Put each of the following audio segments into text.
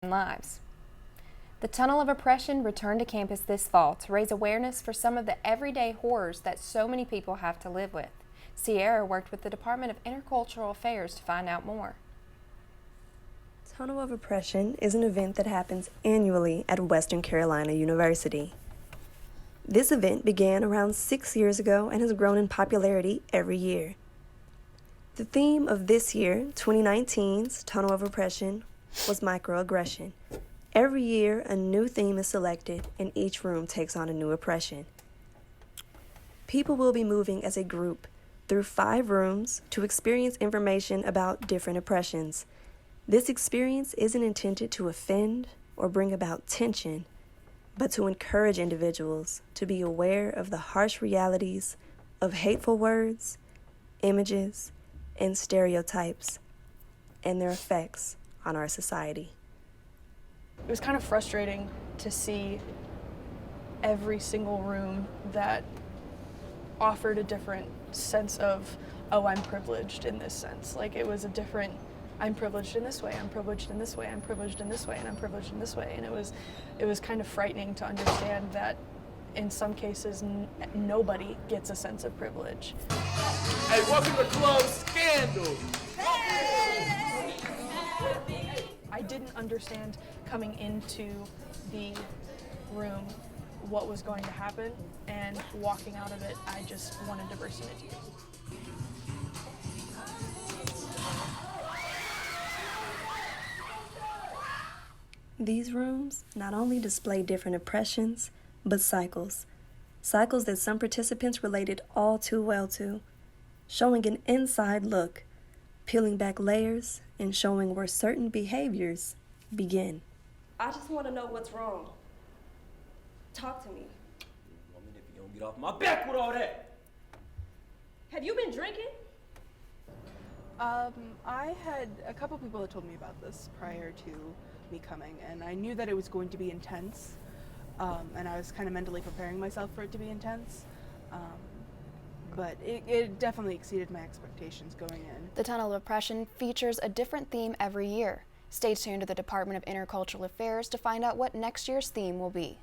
lives. The Tunnel of Oppression returned to campus this fall to raise awareness for some of the everyday horrors that so many people have to live with. Sierra worked with the Department of Intercultural Affairs to find out more. Tunnel of Oppression is an event that happens annually at Western Carolina University. This event began around 6 years ago and has grown in popularity every year. The theme of this year, 2019's Tunnel of Oppression, was microaggression. Every year, a new theme is selected, and each room takes on a new oppression. People will be moving as a group through 5 rooms to experience information about different oppressions. This experience isn't intended to offend or bring about tension, but to encourage individuals to be aware of the harsh realities of hateful words, images, and stereotypes, and their effects on our society. It was kind of frustrating to see every single room that offered a different sense of, oh, I'm privileged in this sense. Like, it was a different, I'm privileged in this way, I'm privileged in this way, I'm privileged in this way, and I'm privileged in this way. And it was kind of frightening to understand that in some cases, nobody gets a sense of privilege. Hey, welcome to Club Scandal! I didn't understand coming into the room what was going to happen, and walking out of it, I just wanted to burst into tears. These rooms not only display different oppressions, but cycles. Cycles that some participants related all too well to, showing an inside look, peeling back layers, and showing where certain behaviors begin. I just want to know what's wrong. Talk to me. Woman, if you don't get off my back with all that. Have you been drinking? I had a couple people that told me about this prior to me coming, and I knew that it was going to be intense, and I was kind of mentally preparing myself for it to be intense. But it definitely exceeded my expectations going in. The Tunnel of Oppression features a different theme every year. Stay tuned to the Department of Intercultural Affairs to find out what next year's theme will be.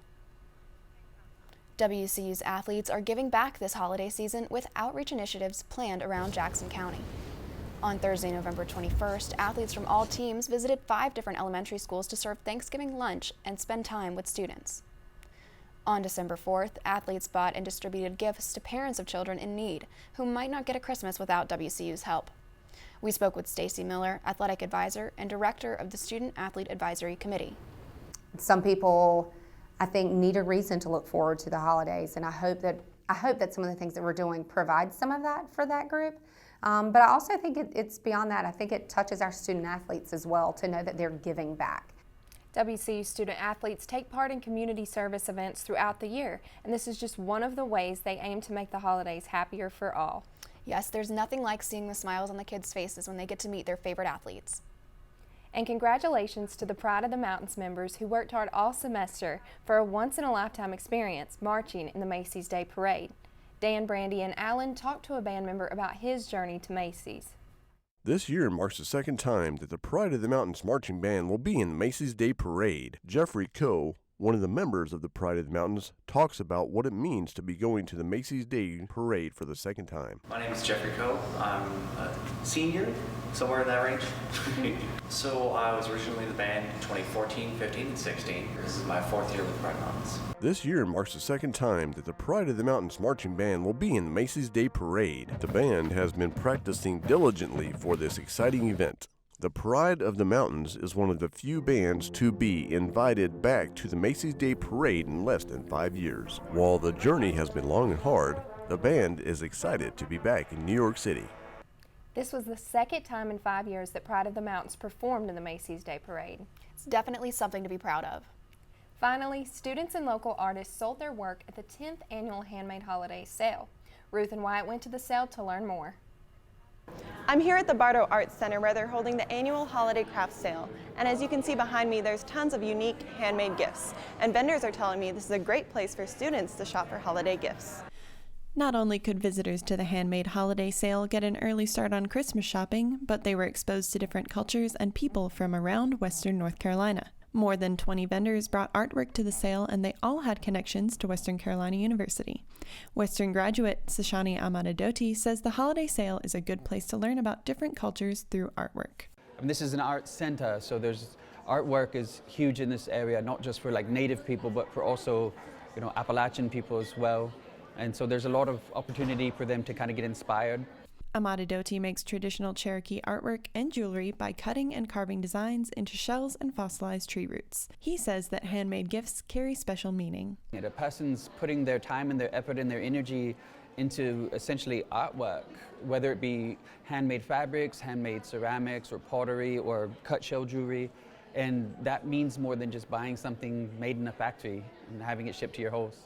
WCU's athletes are giving back this holiday season with outreach initiatives planned around Jackson County. On Thursday, November 21st, athletes from all teams visited 5 different elementary schools to serve Thanksgiving lunch and spend time with students. On December 4th, athletes bought and distributed gifts to parents of children in need who might not get a Christmas without WCU's help. We spoke with Stacy Miller, athletic advisor and director of the Student Athlete Advisory Committee. Some people, I think, need a reason to look forward to the holidays, and I hope that some of the things that we're doing provide some of that for that group. But I also think it's beyond that. I think it touches our student athletes as well to know that they're giving back. WCU student athletes take part in community service events throughout the year, and this is just one of the ways they aim to make the holidays happier for all. Yes, there's nothing like seeing the smiles on the kids' faces when they get to meet their favorite athletes. And congratulations to the Pride of the Mountains members who worked hard all semester for a once-in-a-lifetime experience marching in the Macy's Day Parade. Dan, Brandy, and Alan talked to a band member about his journey to Macy's. This year marks the second time that the Pride of the Mountains Marching Band will be in the Macy's Day Parade. Jeffrey Coe, one of the members of the Pride of the Mountains, talks about what it means to be going to the Macy's Day Parade for the second time. My name is Jeffrey Coe. I'm a senior, somewhere in that range. So I was originally in the band in 2014, 15, and 16. This is my 4th year with Pride of the Mountains. This year marks the second time that the Pride of the Mountains Marching Band will be in the Macy's Day Parade. The band has been practicing diligently for this exciting event. The Pride of the Mountains is one of the few bands to be invited back to the Macy's Day Parade in less than 5 years. While the journey has been long and hard, the band is excited to be back in New York City. This was the second time in 5 years that Pride of the Mountains performed in the Macy's Day Parade. It's definitely something to be proud of. Finally, students and local artists sold their work at the 10th annual Handmade Holiday Sale. Ruth and Wyatt went to the sale to learn more. I'm here at the Bartow Arts Center where they're holding the annual holiday craft sale. And as you can see behind me, there's tons of unique handmade gifts. And vendors are telling me this is a great place for students to shop for holiday gifts. Not only could visitors to the Handmade Holiday Sale get an early start on Christmas shopping, but they were exposed to different cultures and people from around Western North Carolina. More than 20 vendors brought artwork to the sale, and they all had connections to Western Carolina University. Western graduate Sashani Amadadoti says the holiday sale is a good place to learn about different cultures through artwork. This is an art center, so there's artwork is huge in this area, not just for like native people, but for also, Appalachian people as well. And so there's a lot of opportunity for them to kind of get inspired. Amadadoti makes traditional Cherokee artwork and jewelry by cutting and carving designs into shells and fossilized tree roots. He says that handmade gifts carry special meaning. A person's putting their time and their effort and their energy into essentially artwork, whether it be handmade fabrics, handmade ceramics, or pottery, or cut shell jewelry. And that means more than just buying something made in a factory and having it shipped to your house.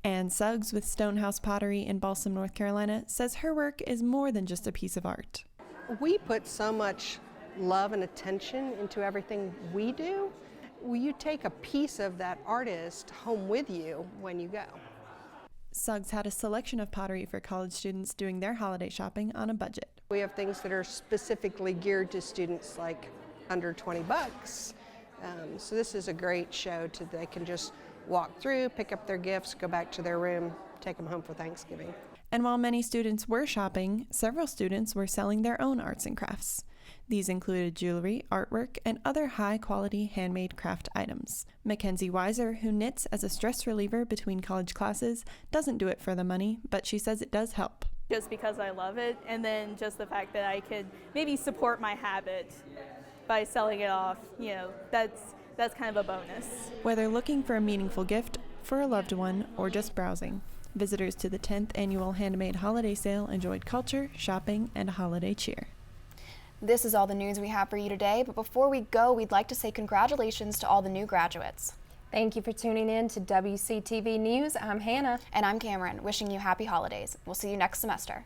Ann Suggs with Stonehouse Pottery in Balsam, North Carolina, says her work is more than just a piece of art. We put so much love and attention into everything we do. You take a piece of that artist home with you when you go. Suggs had a selection of pottery for college students doing their holiday shopping on a budget. We have things that are specifically geared to students like under 20 bucks. So this is a great show they can just walk through, pick up their gifts, go back to their room, take them home for Thanksgiving. And while many students were shopping, several students were selling their own arts and crafts. These included jewelry, artwork, and other high-quality handmade craft items. Mackenzie Weiser, who knits as a stress reliever between college classes, doesn't do it for the money, but she says it does help. Just because I love it, and then just the fact that I could maybe support my habit by selling it off, that's kind of a bonus. Whether looking for a meaningful gift, for a loved one, or just browsing, visitors to the 10th annual Handmade Holiday Sale enjoyed culture, shopping, and holiday cheer. This is all the news we have for you today, but before we go, we'd like to say congratulations to all the new graduates. Thank you for tuning in to WCTV News. I'm Hannah. And I'm Cameron, wishing you happy holidays. We'll see you next semester.